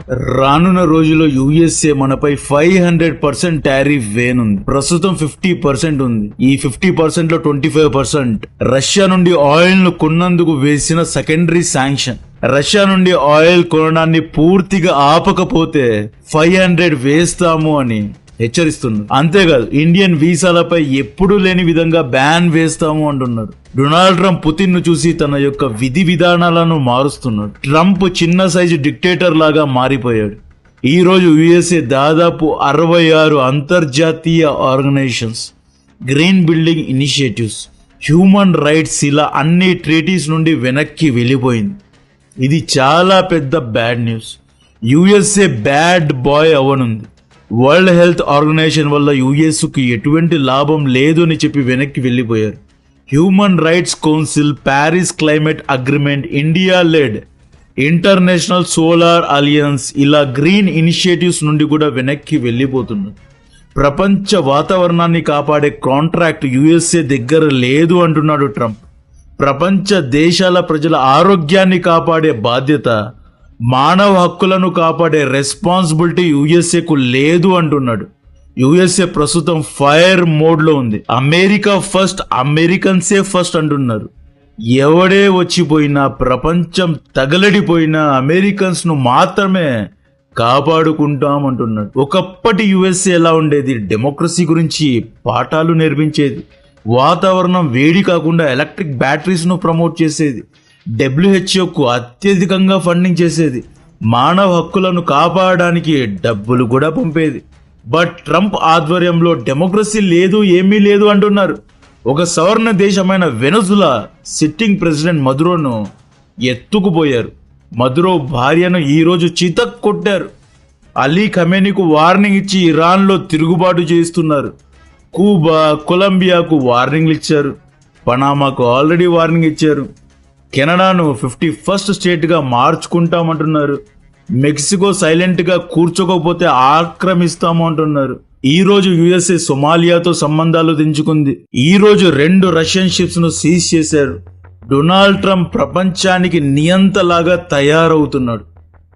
రానున్న రోజుల్లో యుఎస్ఏ మనపై 500% టారిఫ్ వేనుంది. ప్రస్తుతం 50% ఉంది. ఈ 50% లో 25% రష్యా నుండి ఆయిల్ ను కొన్నందుకు వేసిన సెకండరీ శాంక్షన్. రష్యా నుండి ఆయిల్ కొనడాన్ని పూర్తిగా ఆపకపోతే 500 వేస్తాము అని హెచ్చరిస్తున్నారు. అంతేకాదు, ఇండియన్ వీసాలపై ఎప్పుడూ లేని విధంగా బ్యాన్ వేస్తాము అంటున్నారు. డొనాల్డ్ ట్రంప్ పుతిన్ ను చూసి తన యొక్క విధి విధానాలను మారుస్తున్నాడు. ట్రంప్ చిన్న సైజు డిక్టేటర్ లాగా మారిపోయాడు. ఈ రోజు యుఎస్ఏ దాదాపు 66 అంతర్జాతీయ organisations, green building initiatives, human rights ఇలా అన్ని ట్రీటీస్ నుండి వెనక్కి వెళ్ళిపోయింది. ఇది చాలా పెద్ద bad news. USA bad boy అవనుంది. వరల్డ్ హెల్త్ ఆర్గనైజేషన్ వల్ల యుఎస్కి ఎటువంటి లాభం లేదు అని చెప్పి వెనక్కి వెళ్ళిపోయారు. Human Rights Council, Paris climate agreement, India led International Solar Alliance ఇలా గ్రీన్ ఇనిషియేటివ్స్ నుండి కూడా వెనక్కి వెళ్ళిపోతున్నారు. ప్రపంచ వాతావరణాన్ని కాపాడే కాంట్రాక్ట్ యుఎస్ఏ దగ్గర లేదు అంటున్నాడు ట్రంప్. ప్రపంచ దేశాల ప్రజల ఆరోగ్యాన్ని కాపాడే బాధ్యత, మానవ హక్కులను కాపాడే రెస్పాన్సిబిలిటీ యుఎస్ఏకు లేదు అంటున్నాడు. యుఎస్ఏ ప్రస్తుతం ఫైర్ మోడ్ లో ఉంది. అమెరికా ఫస్ట్, అమెరికన్సే ఫస్ట్ అంటున్నారు. ఎవడే వచ్చిపోయినా, ప్రపంచం తగలడిపోయినా అమెరికన్స్ ను మాత్రమే కాపాడుకుంటామంటున్నాడు. ఒకప్పటి యుఎస్ఏ ఎలా ఉండేది? డెమోక్రసీ గురించి పాఠాలు నేర్పించేది, వాతావరణం వేడి కాకుండా ఎలక్ట్రిక్ బ్యాటరీస్ ను ప్రమోట్ చేసేది, డబ్ల్యూహెచ్ఓకు అత్యధికంగా ఫండింగ్ చేసేది, మానవ హక్కులను కాపాడడానికి డబ్బులు కూడా పంపేది. బట్ ట్రంప్ ఆధ్వర్యంలో డెమోక్రసీ లేదు, ఏమీ లేదు అంటున్నారు. ఒక సవర్ణ దేశమైన వెనజులా సిట్టింగ్ ప్రెసిడెంట్ మదురోను ఎత్తుకుపోయారు. మదురో భార్యను ఈరోజు చితక్ కొట్టారు. అలీ ఖమేనీకు వార్నింగ్ ఇచ్చి ఇరాన్లో తిరుగుబాటు చేస్తున్నారు. క్యూబా, కొలంబియాకు వార్నింగ్లు ఇచ్చారు. పనామాకు ఆల్రెడీ వార్నింగ్ ఇచ్చారు. కెనడాను 51st స్టేట్గా మార్చుకుంటామంటున్నారు. మెక్సికో సైలెంట్గా కూర్చోకపోతే ఆక్రమిస్తాము అంటున్నారు. ఈ రోజు యుఎస్ఏ సొమాలియాతో సంబంధాలు తెంచుకుంది. ఈ రోజు 2 రష్యన్ షిప్స్ ను సీజ్ చేశారు. డొనాల్డ్ ట్రంప్ ప్రపంచానికి నియంతలాగా తయారవుతున్నాడు.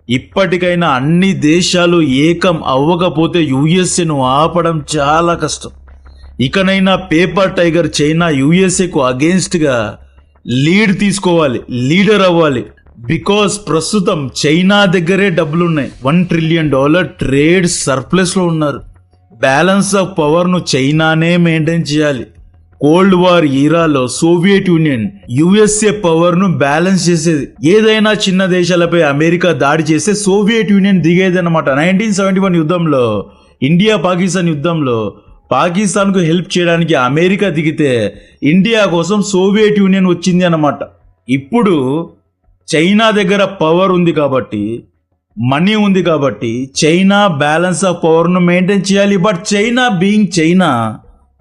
ఇప్పటికైనా అన్ని దేశాలు ఏకం అవ్వకపోతే యుఎస్ఏను ఆపడం చాలా కష్టం. ఇకనైనా పేపర్ టైగర్ చైనా యుఎస్ఏకు అగేన్స్ట్ గా లీడ్ తీసుకోవాలి, లీడర్ అవ్వాలి. బికాస్ ప్రస్తుతం చైనా దగ్గరే డబ్బులున్నాయి. $1 ట్రిలియన్ ట్రేడ్ సర్ప్లస్ లో ఉన్నారు. బ్యాలెన్స్ ఆఫ్ పవర్ ను చైనానే మెయింటైన్ చేయాలి. కోల్డ్ వార్ ఈరాలో సోవియట్ యూనియన్ యుఎస్ఏ పవర్ ను బ్యాలెన్స్ చేసేది. ఏదైనా చిన్న దేశాలపై అమెరికా దాడి చేస్తే సోవియట్ యూనియన్ దిగేది అనమాట. 1971 యుద్ధంలో, ఇండియా పాకిస్తాన్ యుద్ధంలో పాకిస్తాన్ కు హెల్ప్ చేయడానికి అమెరికా దిగితే ఇండియా కోసం సోవియట్ యూనియన్ వచ్చింది అన్నమాట. ఇప్పుడు చైనా దగ్గర పవర్ ఉంది కాబట్టి, మనీ ఉంది కాబట్టి చైనా బ్యాలెన్స్ ఆఫ్ పవర్ ను మెయింటైన్ చేయాలి. బట్ చైనా బీయింగ్ చైనా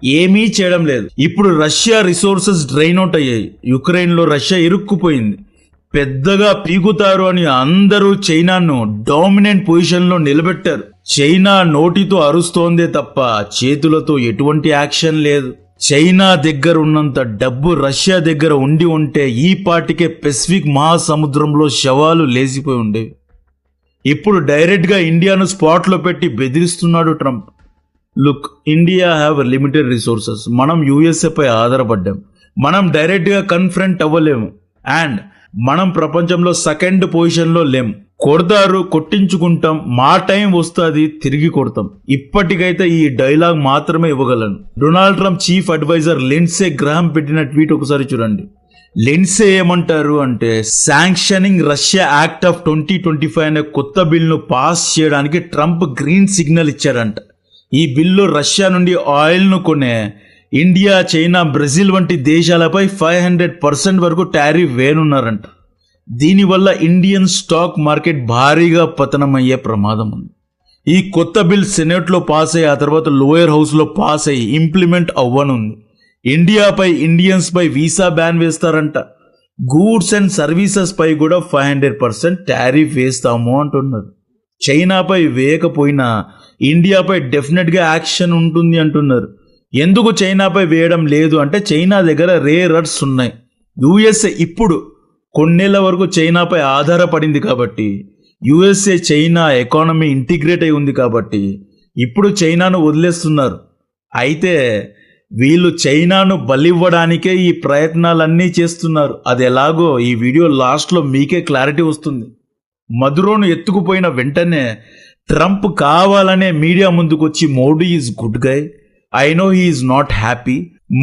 ఏమీ చేయడం లేదు. ఇప్పుడు రష్యా రిసోర్సెస్ డ్రైన్ అవుట్ అయ్యాయి. యుక్రెయిన్ లో రష్యా ఇరుక్కుపోయింది. పెద్దగా పీకుతారు అని అందరూ చైనాను డామినెంట్ పొజిషన్ లో నిలబెట్టారు. చైనా నోటితో అరుస్తోందే తప్ప చేతులతో ఎటువంటి యాక్షన్ లేదు. చైనా దగ్గర ఉన్నంత డబ్బు రష్యా దగ్గర ఉండి ఉంటే ఈ పాటికే పెసిఫిక్ మహాసముద్రంలో శవాలు లేచిపోయి ఉండేవి. ఇప్పుడు డైరెక్ట్ గా ఇండియాను స్పాట్ లో పెట్టి బెదిరిస్తున్నాడు Trump. Look, India have limited resources. మనం యుఎస్ఏ పై ఆధారపడ్డాం. మనం డైరెక్ట్ గా కన్ఫ్రంట్ అవ్వలేము. అండ్ మనం ప్రపంచంలో సెకండ్ పొజిషన్ లో లేం. కొడతారు, కొట్టించుకుంటాం, మా టైం వస్తుంది, తిరిగి కొడతాం. ఇప్పటికైతే ఈ డైలాగ్ మాత్రమే ఇవ్వగలను. Donald Trump chief adviser Lindsey Graham పెట్టిన ట్వీట్ ఒకసారి చూడండి. లిండ్సే ఏమంటారు అంటే, శాంక్షనింగ్ రష్యా యాక్ట్ ఆఫ్ 2025 అనే కొత్త బిల్ను పాస్ చేయడానికి ట్రంప్ గ్రీన్ సిగ్నల్ ఇచ్చారంట. ఈ బిల్లు రష్యా నుండి ఆయిల్ ను కొనే ఇండియా, చైనా, బ్రెజిల్ వంటి దేశాలపై 500% వరకు టారిఫ్ వేనున్నారంట. దీనివల్ల ఇండియన్ స్టాక్ మార్కెట్ భారీగా పతనమయ్యే ప్రమాదం ఉంది. ఈ కొత్త బిల్ సెనేట్ లో పాస్ అయ్యి ఆ తర్వాత లోయర్ హౌస్ లో పాస్ అయ్యి ఇంప్లిమెంట్ అవ్వనుంది. ఇండియాపై, ఇండియన్స్ పై వీసా బ్యాన్ వేస్తారంట. గూడ్స్ అండ్ సర్వీసెస్ పై కూడా 500% టారిఫ్ వేస్తాము అంటున్నారు. చైనాపై వేయకపోయినా ఇండియాపై డెఫినెట్ గా యాక్షన్ ఉంటుంది అంటున్నారు. ఎందుకు చైనాపై వేయడం లేదు అంటే, చైనా దగ్గర రేర్ ఎర్త్స్ ఉన్నాయి. యుఎస్ఏ ఇప్పుడు కొన్నేళ్ల వరకు చైనాపై ఆధారపడింది కాబట్టి యుఎస్ఏ చైనా ఎకానమీ ఇంటిగ్రేట్ అయి ఉంది కాబట్టి ఇప్పుడు చైనాను వదిలేస్తున్నారు. అయితే వీళ్ళు చైనాను బలివ్వడానికే ఈ ప్రయత్నాలన్నీ చేస్తున్నారు. అది ఎలాగో ఈ వీడియో లాస్ట్లో మీకే క్లారిటీ వస్తుంది. మదురోను ఎత్తుకుపోయిన వెంటనే ట్రంప్ కావాలనే మీడియా ముందుకొచ్చి Modi is good guy, I know he is not happy,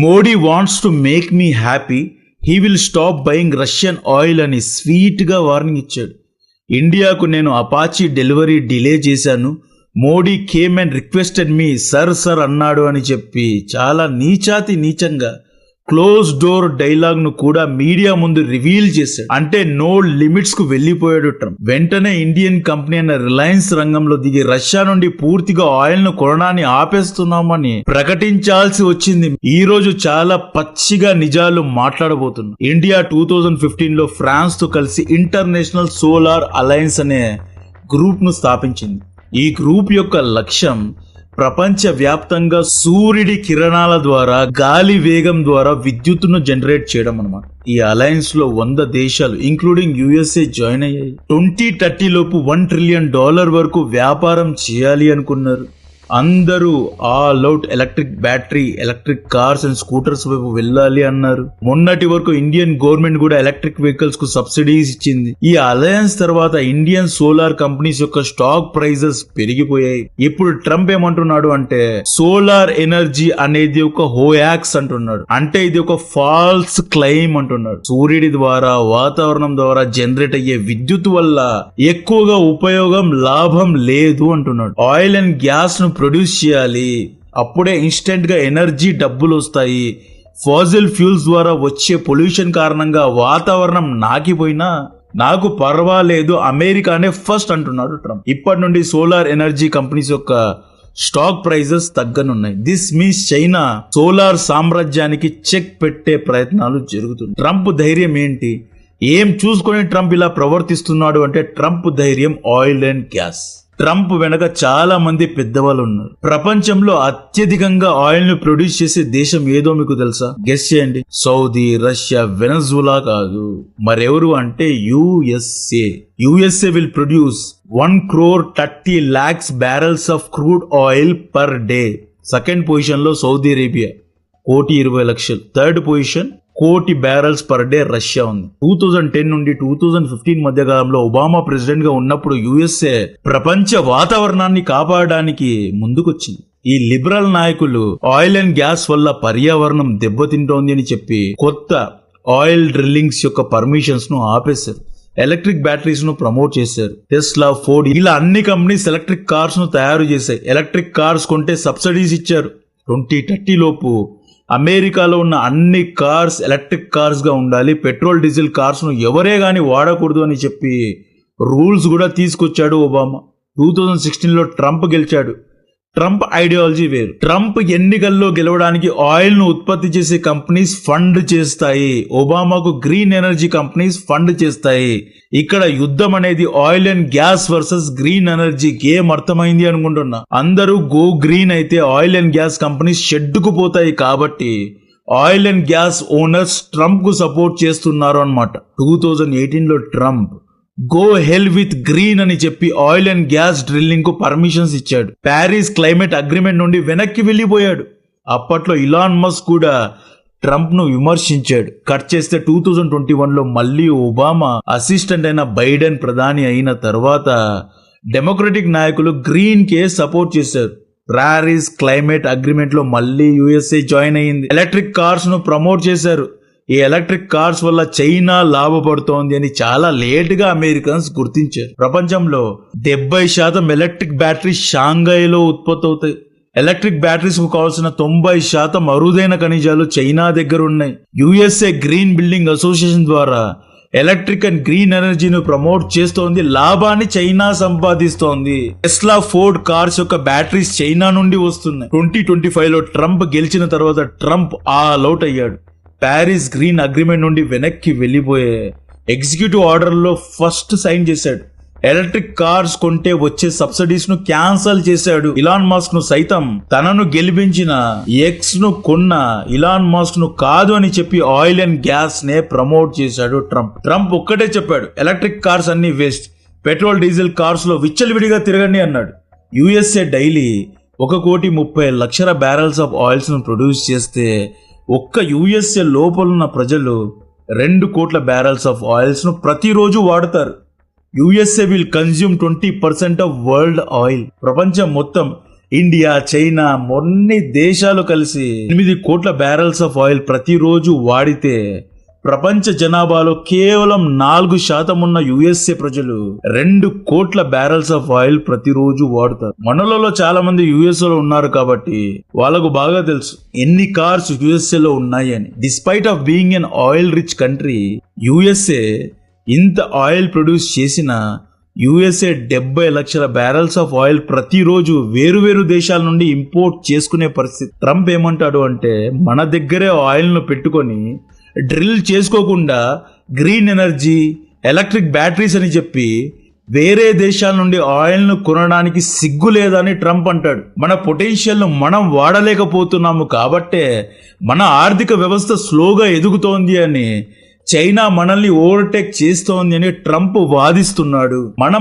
Modi wants to make me happy, he will stop buying Russian oil అని స్వీట్గా వార్నింగ్ ఇచ్చాడు. ఇండియాకు నేను అపాచీ డెలివరీ డిలే చేశాను, Modi came and requested me sir అన్నాడు అని చెప్పి చాలా నీచంగా క్లోజ్ డోర్ డైలాగ్ ను కూడా మీడియా ముందు రివీల్ చేశాడు. అంటే నో లిమిట్స్ కు వెళ్లిపోయాడు ట్రంప్. వెంటనే ఇండియన్ కంపెనీ అయిన రిలయన్స్ రంగంలో దిగి రష్యా నుండి పూర్తిగా ఆయిల్ ను కొనడాన్ని ఆపేస్తున్నామని ప్రకటించాల్సి వచ్చింది. ఈ రోజు చాలా పచ్చిగా నిజాలు మాట్లాడబోతున్నాం. ఇండియా 2015లో ఫ్రాన్స్ తో కలిసి ఇంటర్నేషనల్ సోలార్ అలయన్స్ అనే గ్రూప్ ను స్థాపించింది. ఈ గ్రూప్ యొక్క లక్ష్యం ప్రపంచ వ్యాప్తంగా సూర్యుడి కిరణాల ద్వారా గాలి వేగం ద్వారా విద్యుత్తును జనరేట్ చేయడం అన్నమాట. ఈ అలయన్స్ లో 100 దేశాలు ఇంక్లూడింగ్ యుఎస్ఏ జాయిన్ అయ్యాయి. 2030 లోపు $1 ట్రిలియన్ వరకు వ్యాపారం చేయాలి అనుకున్నారు. అందరూ all out electric battery, electric cars and scooters వైపు వెళ్ళాలి అన్నారు. మొన్నటి వరకు ఇండియన్ గవర్నమెంట్ కూడా ఎలక్ట్రిక్ వెహికల్స్ కు సబ్సిడీస్ ఇచ్చింది. ఈ అలయన్స్ తర్వాత ఇండియన్ సోలార్ కంపెనీస్ యొక్క స్టాక్ ప్రైజెస్ పెరిగిపోయాయి. ఇప్పుడు ట్రంప్ ఏమంటున్నాడు అంటే సోలార్ ఎనర్జీ అనేది ఒక హోయాక్స్ అంటున్నాడు. అంటే ఇది ఒక ఫాల్స్ క్లెయిమ్ అంటున్నాడు. సూర్యుడి ద్వారా వాతావరణం ద్వారా జనరేట్ అయ్యే విద్యుత్ వల్ల ఎక్కువగా ఉపయోగం లాభం లేదు అంటున్నాడు. ఆయిల్ అండ్ గ్యాస్ ను ప్రొడ్యూస్ చేయాలి, అప్పుడే ఇన్స్టెంట్ గా ఎనర్జీ డబ్బులు వస్తాయి. ఫాసిల్ ఫ్యూల్స్ ద్వారా వచ్చే పొల్యూషన్ కారణంగా వాతావరణం నాకిపోయినా నాకు పర్వాలేదు, అమెరికానే ఫస్ట్ అంటున్నాడు ట్రంప్. ఇప్పటి నుండి సోలార్ ఎనర్జీ కంపెనీస్ యొక్క స్టాక్ ప్రైజెస్ తగ్గనున్నాయి. దిస్ మీన్స్ చైనా సోలార్ సామ్రాజ్యానికి చెక్ పెట్టే ప్రయత్నాలు జరుగుతున్నాయి. ట్రంప్ ధైర్యం ఏంటి? ఏం చూసుకొని ట్రంప్ ఇలా ప్రవర్తిస్తున్నాడు అంటే ట్రంప్ ధైర్యం ఆయిల్ అండ్ గ్యాస్. ట్రంప్ వెనక చాలా మంది పెద్దవాళ్ళు ఉన్నారు. ప్రపంచంలో అత్యధికంగా ఆయిల్ ను ప్రొడ్యూస్ చేసే దేశం ఏదో మీకు తెలుసా? గెస్ చేయండి. సౌదీ, రష్యా, వెనజులా కాదు, మరెవరు అంటే USA. USA will produce 1,30,00,000 barrels of crude oil per day. Second position లో Saudi Arabia 1,20,00,000. Third position 1,00,00,000 barrels per day Russia ఉంది. 2010 నుండి 2015 మధ్య కాలంలో ఒబామా ప్రెసిడెంట్ గా ఉన్నప్పుడు యుఎస్ఏ ప్రపంచ వాతావరణాన్ని కాపాడడానికి ముందుకొచ్చింది. ఈ లిబరల్ నాయకులు ఆయిల్ అండ్ గ్యాస్ వల్ల పర్యావరణం దెబ్బతింటోంది అని చెప్పి కొత్త ఆయిల్ డ్రిల్లింగ్స్ యొక్క పర్మిషన్స్ ను ఆపేశారు. ఎలక్ట్రిక్ బ్యాటరీస్ ను ప్రమోట్ చేశారు. టెస్లా, ఫోర్డ్ ఇలా అన్ని కంపెనీస్ ఎలక్ట్రిక్ కార్స్ ను తయారు చేశాయి. ఎలక్ట్రిక్ కార్స్ కొంటే సబ్సిడీస్ ఇచ్చారు. 2030 లోపు అమెరికాలో ఉన్న అన్ని కార్స్ ఎలక్ట్రిక్ కార్స్ గా ఉండాలి, పెట్రోల్ డీజిల్ కార్స్ ను ఎవరే గాని వాడకూడదు అని చెప్పి రూల్స్ కూడా తీసుకొచ్చాడు ఒబామా. 2016లో ట్రంప్ గెలిచాడు. ట్రంప్ ఐడియాలజీ వేరు. ట్రంప్ ఎన్నికల్లో గెలవడానికి ఆయిల్ ను ఉత్పత్తి చేసే కంపెనీస్ ఫండ్ చేస్తాయి. ఒబామాకు గ్రీన్ ఎనర్జీ కంపెనీస్ ఫండ్ చేస్తాయి. ఇక్కడ యుద్ధం అనేది oil and gas versus green energy game అర్థమైంది అనుకుంటున్నా. అందరూ గో గ్రీన్ అయితే ఆయిల్ అండ్ గ్యాస్ కంపెనీస్ షెడ్డుకు పోతాయి. కాబట్టి oil and gas owners Trump కు సపోర్ట్ చేస్తున్నారు అన్నమాట. 2018లో Trump go hell with green అని చెప్పి ఆయిల్ అండ్ గ్యాస్ డ్రిల్లింగ్ కు పర్మిషన్స్ ఇచ్చాడు. ప్యారిస్ క్లైమేట్ అగ్రిమెంట్ నుండి వెనక్కి వెళ్లిపోయాడు. అప్పట్లో ఇలాన్ మస్క్ కూడా ట్రంప్ ను విమర్శించాడు. కట్ చేస్తే 2021లో మళ్ళీ ఒబామా అసిస్టెంట్ అయిన బైడెన్ ప్రధాని అయిన తర్వాత డెమోక్రటిక్ నాయకులు గ్రీన్ కే సపోర్ట్ చేశారు. ప్యారిస్ క్లైమేట్ అగ్రిమెంట్ లో మళ్ళీ యుఎస్ఏ జాయిన్ అయ్యింది. ఎలక్ట్రిక్ కార్స్ ను ప్రమోట్ చేశారు. ఈ ఎలక్ట్రిక్ కార్స్ వల్ల చైనా లాభపడుతోంది అని చాలా లేట్ గా అమెరికన్స్ గుర్తించారు. ప్రపంచంలో 70% ఎలక్ట్రిక్ బ్యాటరీస్ షాంఘైలో ఉత్పత్తి అవుతాయి. ఎలక్ట్రిక్ బ్యాటరీస్ కు కావాల్సిన 90% అరుదైన ఖనిజాలు చైనా దగ్గర ఉన్నాయి. యుఎస్ఏ గ్రీన్ బిల్డింగ్ అసోసియేషన్ ద్వారా ఎలక్ట్రిక్ అండ్ గ్రీన్ ఎనర్జీని ప్రమోట్ చేస్తోంది. లాభాన్ని చైనా సంపాదిస్తోంది. టెస్లా, ఫోర్డ్ కార్స్ యొక్క బ్యాటరీస్ చైనా నుండి వస్తున్నాయి. 2025లో ట్రంప్ గెలిచిన తర్వాత ట్రంప్ ఆల్ అవుట్ అయ్యాడు. ప్యారిస్ గ్రీన్ అగ్రిమెంట్ నుండి వెనక్కి వెళ్లిపోయే ఎగ్జిక్యూటివ్ ఆర్డర్ లో ఫస్ట్ సైన్ చేశాడు. ఎలక్ట్రిక్ కార్స్ కొంటే వచ్చే సబ్సిడీస్ ను క్యాన్సల్ చేశాడు. ఇలాన్ మస్క్ ను సైతం తనను గెలిపించిన ఎక్స్ ను కొన్న ఇలాన్ మస్క్ ను కాదు అని చెప్పి ఆయిల్ అండ్ గ్యాస్ నే ప్రమోట్ చేశాడు ట్రంప్. ట్రంప్ ఒక్కటే చెప్పాడు, ఎలక్ట్రిక్ కార్స్ అన్ని వేస్ట్, పెట్రోల్ డీజిల్ కార్స్ లో విచ్చలవిడిగా తిరగండి అన్నాడు. USA daily 1,30,00,000 barrels of oils ను ప్రొడ్యూస్ చేస్తే ఒక్క యుఎస్ఏ లోపలున్న ప్రజలు 2 కోట్ల బ్యారెల్స్ ఆఫ్ ఆయిల్స్ ను ప్రతిరోజు వాడతారు. USA will consume 20% of world oil. ప్రపంచం మొత్తం ఇండియా, చైనా మొన్ని దేశాలు కలిసి 8 కోట్ల బ్యారెల్స్ ఆఫ్ ఆయిల్ ప్రతిరోజు వాడితే ప్రపంచ జనాభాలో కేవలం 4% ఉన్న యుఎస్ఏ ప్రజలు 2 కోట్ల బ్యారెల్స్ ఆఫ్ ఆయిల్ ప్రతిరోజు వాడుతారు. మనలలో చాలా మంది యుఎస్ఏ లో ఉన్నారు కాబట్టి వాళ్ళకు బాగా తెలుసు ఎన్ని కార్స్ యుఎస్ఏ లో ఉన్నాయి అని. Despite of being an oil rich country, USA ఇంత ఆయిల్ ప్రొడ్యూస్ చేసిన యుఎస్ఏ 70 లక్షల బ్యారెల్స్ ఆఫ్ ఆయిల్ ప్రతిరోజు వేరు దేశాల నుండి ఇంపోర్ట్ చేసుకునే పరిస్థితి. ట్రంప్ ఏమంటాడు అంటే మన దగ్గరే ఆయిల్ ను పెట్టుకొని డ్రిల్ చేసుకోకుండా గ్రీన్ ఎనర్జీ, ఎలక్ట్రిక్ బ్యాటరీస్ అని చెప్పి వేరే దేశాల నుండి ఆయిల్ ను కొనడానికి సిగ్గు లేదని ట్రంప్ అంటాడు. మన పొటెన్షియల్ ను మనం వాడలేకపోతున్నాము కాబట్టే మన ఆర్థిక వ్యవస్థ స్లోగా ఎదుగుతోంది అని, చైనా మనల్ని ఓవర్టేక్ చేస్తోంది అని ట్రంప్ వాదిస్తున్నాడు.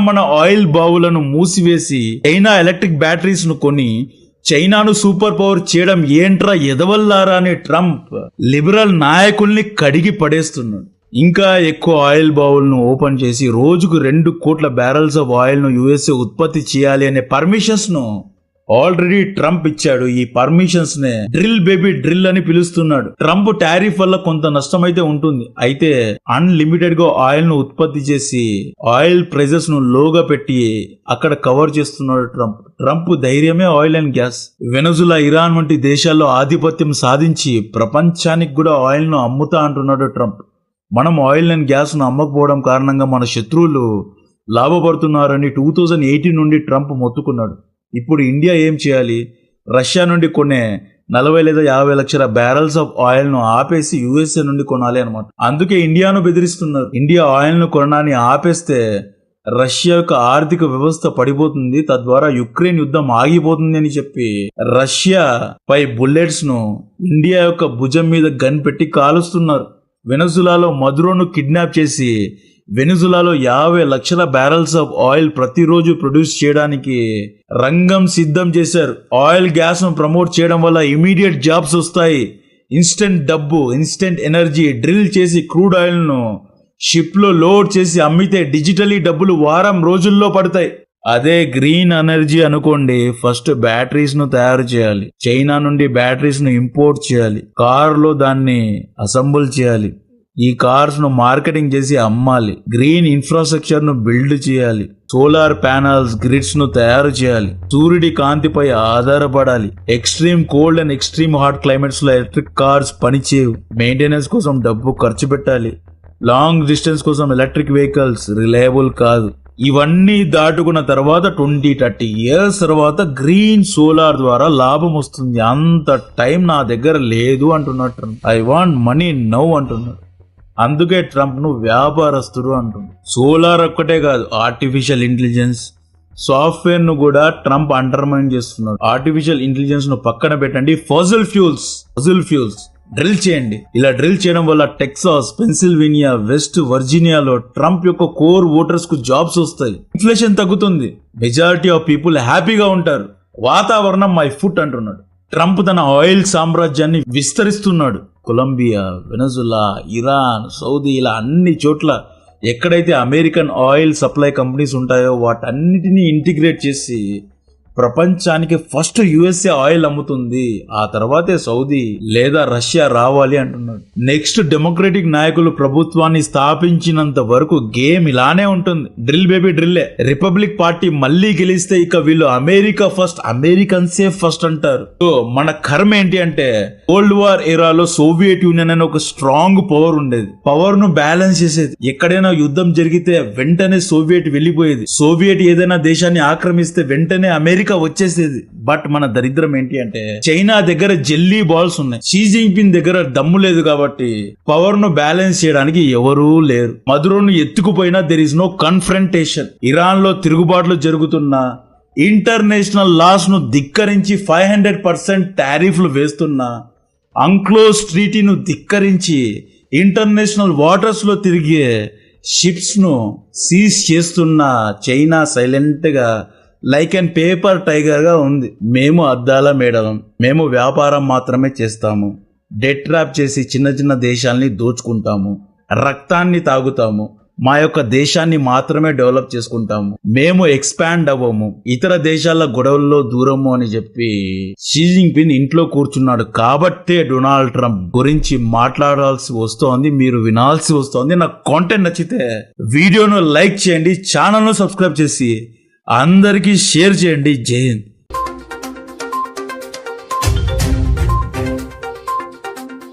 మన ఆయిల్ బావులను మూసివేసి చైనా ఎలక్ట్రిక్ బ్యాటరీస్ ను కొని చైనాను సూపర్ పవర్ చేయడం ఏంట్రా ఎదవల్లారా అని ట్రంప్ లిబరల్ నాయకుల్ని కడిగి పడేస్తున్నాడు. ఇంకా ఎక్కువ ఆయిల్ బావులను ఓపెన్ చేసి రోజుకు 2 కోట్ల బ్యారెల్స్ ఆఫ్ ఆయిల్ ను యుఎస్ఏ ఉత్పత్తి చేయాలి అనే పర్మిషన్స్ ను ఆల్రెడీ ట్రంప్ ఇచ్చాడు. ఈ పర్మిషన్స్ నే డ్రిల్ బేబీ డ్రిల్ అని పిలుస్తున్నాడు. ట్రంప్ టారిఫ్ వల్ల కొంత నష్టం అయితే ఉంటుంది, అయితే అన్లిమిటెడ్ గా ఆయిల్ ను ఉత్పత్తి చేసి ఆయిల్ ప్రైజెస్ ను లోగా పెట్టి అక్కడ కవర్ చేస్తున్నాడు ట్రంప్ ధైర్యమే oil and gas. Venezuela, Iran వంటి దేశాల్లో ఆధిపత్యం సాధించి ప్రపంచానికి కూడా ఆయిల్ ను అమ్ముతా అంటున్నాడు ట్రంప్. మనం ఆయిల్ అండ్ గ్యాస్ ను అమ్మకపోవడం కారణంగా మన శత్రువులు లాభపడుతున్నారని 2018 నుండి ట్రంప్ మొత్తుకున్నాడు. ఇప్పుడు ఇండియా ఏం చేయాలి? రష్యా నుండి కొనే 40 లేదా 50 లక్షల బ్యారెల్స్ ఆఫ్ ఆయిల్ ను ఆపేసి యుఎస్ఏ నుండి కొనాలి అనమాట. అందుకే ఇండియాను బెదిరిస్తున్నారు. ఇండియా ఆయిల్ ను కొనడాన్ని ఆపేస్తే రష్యా యొక్క ఆర్థిక వ్యవస్థ పడిపోతుంది, తద్వారా యుక్రెయిన్ యుద్ధం ఆగిపోతుంది అని చెప్పి రష్యా పై బుల్లెట్స్ ను ఇండియా యొక్క భుజం మీద గన్ పెట్టి కాలుస్తున్నారు. వెనజులాలో మదురోను కిడ్నాప్ చేసి వెనిజులాలో 50 లక్షల బ్యారెల్స్ ఆఫ్ ఆయిల్ ప్రతిరోజు ప్రొడ్యూస్ చేయడానికి రంగం సిద్ధం చేశారు. ఆయిల్ గ్యాస్ ను ప్రమోట్ చేయడం వల్ల ఇమీడియట్ జాబ్స్ వస్తాయి, ఇన్స్టెంట్ డబ్బు, ఇన్స్టెంట్ ఎనర్జీ. డ్రిల్ చేసి క్రూడ్ ఆయిల్ ను షిప్ లో లోడ్ చేసి అమ్మితే డిజిటలీ డబ్బులు వారం రోజుల్లో పడతాయి. అదే గ్రీన్ ఎనర్జీ అనుకోండి, ఫస్ట్ బ్యాటరీస్ ను తయారు చేయాలి, చైనా నుండి బ్యాటరీస్ ను ఇంపోర్ట్ చేయాలి, కార్ లో దాన్ని అసెంబుల్ చేయాలి, ఈ కార్స్ ను మార్కెటింగ్ చేసి అమ్మాలి, గ్రీన్ ఇన్ఫ్రాస్ట్రక్చర్ ను బిల్డ్ చేయాలి, సోలార్ ప్యానల్స్, గ్రిడ్స్ ను తయారు చేయాలి, సూర్యుడి కాంతిపై ఆధారపడాలి. Extreme cold and extreme hot climates లో ఎలక్ట్రిక్ కార్స్ పనిచేయవు, మెయింటెనెన్స్ కోసం డబ్బు ఖర్చు పెట్టాలి, లాంగ్ డిస్టెన్స్ కోసం ఎలక్ట్రిక్ వెహికల్స్ రిలయబుల్ కాదు. ఇవన్నీ దాటుకున్న తర్వాత 20-30 ఇయర్స్ తర్వాత గ్రీన్ సోలార్ ద్వారా లాభం వస్తుంది. అంత టైం నా దగ్గర లేదు అంటున్నట్టు, ఐ వాంట్ మనీ నౌ అంటున్నాడు. అందుకే ట్రంప్ ను వ్యాపారస్తుడు అంటుంది. సోలార్ ఒక్కటే కాదు, ఆర్టిఫిషియల్ ఇంటెలిజెన్స్, సాఫ్ట్వేర్ ను కూడా ట్రంప్ అండర్మైన్ చేస్తున్నాడు. ఆర్టిఫిషియల్ ఇంటెలిజెన్స్ ను పక్కన పెట్టండి, ఫాసిల్ ఫ్యూల్స్ డ్రిల్ చేయండి. ఇలా డ్రిల్ చేయడం వల్ల టెక్సాస్, పెన్సిల్వేనియా, వెస్ట్ వర్జీనియాలో ట్రంప్ యొక్క కోర్ ఓటర్స్ కు జాబ్స్ వస్తాయి, ఇన్ఫ్లేషన్ తగ్గుతుంది, మెజారిటీ ఆఫ్ పీపుల్ హ్యాపీగా ఉంటారు. వాతావరణం మై ఫుట్ అంటున్నాడు. ట్రంప్ తన ఆయిల్ సామ్రాజ్యాన్ని విస్తరిస్తున్నాడు. కొలంబియా, వెనజులా, ఇరాన్, సౌదీ ఇలా అన్ని చోట్ల ఎక్కడైతే అమెరికన్ ఆయిల్ సప్లై కంపెనీస్ ఉంటాయో వాటన్నిటినీ ఇంటిగ్రేట్ చేసి ప్రపంచానికి ఫస్ట్ యుఎస్ఏ ఆయిల్ అమ్ముతుంది, ఆ తర్వాతే సౌదీ లేదా రష్యా రావాలి అంటున్నాడు. నెక్స్ట్ డెమోక్రటిక్ నాయకులు ప్రభుత్వాన్ని స్థాపించినంత వరకు గేమ్ ఇలానే ఉంటుంది, డ్రిల్ బేబీ డ్రిల్లే. రిపబ్లిక్ పార్టీ మళ్ళీ గెలిస్తే ఇక వీళ్ళు అమెరికా ఫస్ట్, అమెరికన్సే ఫస్ట్ అంటారు. సో మన కర్మ ఏంటి అంటే కోల్డ్ వార్ ఎరాలో సోవియట్ యూనియన్ అనే ఒక స్ట్రాంగ్ పవర్ ఉండేది, పవర్ ను బ్యాలెన్స్ చేసేది. ఎక్కడైనా యుద్ధం జరిగితే వెంటనే సోవియట్ వెళ్ళిపోయేది, సోవియట్ ఏదైనా దేశాన్ని ఆక్రమిస్తే వెంటనే అమెరికా వచ్చేసేది. బట్ మన దరిద్రం ఏంటి అంటే చైనా దగ్గర జెల్లీ బాల్స్ ఉన్నాయి, షీ జిన్పింగ్ దగ్గర దమ్ము లేదు కాబట్టి పవర్ ను బ్యాలెన్స్ చేయడానికి ఎవరూ లేరు. మదురోను ఎత్తుకుపోయినా there is no confrontation. Iran లో తిరుగుబాట్లు జరుగుతున్నా, ఇంటర్నేషనల్ లాస్ ను ధిక్కరించి 500% టారిఫ్లు వేస్తున్నా, అంక్లోజ్ ట్రీటీను ధిక్కరించి ఇంటర్నేషనల్ వాటర్స్ లో తిరిగే షిప్స్ ను సీజ్ చేస్తున్న చైనా సైలెంట్ గా లైక్ అండ్ పేపర్ టైగర్ గా ఉంది. మేము అద్దాల మేడలం, మేము వ్యాపారం మాత్రమే చేస్తాము, డెట్ ట్రాప్ చేసి చిన్న చిన్న దేశాల్ని దోచుకుంటాము, రక్తాన్ని తాగుతాము, మా యొక్క దేశాన్ని మాత్రమే డెవలప్ చేసుకుంటాము, మేము ఎక్స్పాండ్ అవ్వము, ఇతర దేశాల గొడవల్లో దూరము అని చెప్పి షీ జిన్పింగ్ ఇంట్లో కూర్చున్నాడు. కాబట్టే డొనాల్డ్ ట్రంప్ గురించి మాట్లాడాల్సి వస్తోంది, మీరు వినాల్సి వస్తోంది. నాకు కాంటెంట్ నచ్చితే వీడియోను లైక్ చేయండి, ఛానల్ను సబ్స్క్రైబ్ చేసి అందరికీ షేర్ చేయండి. జై హింద్.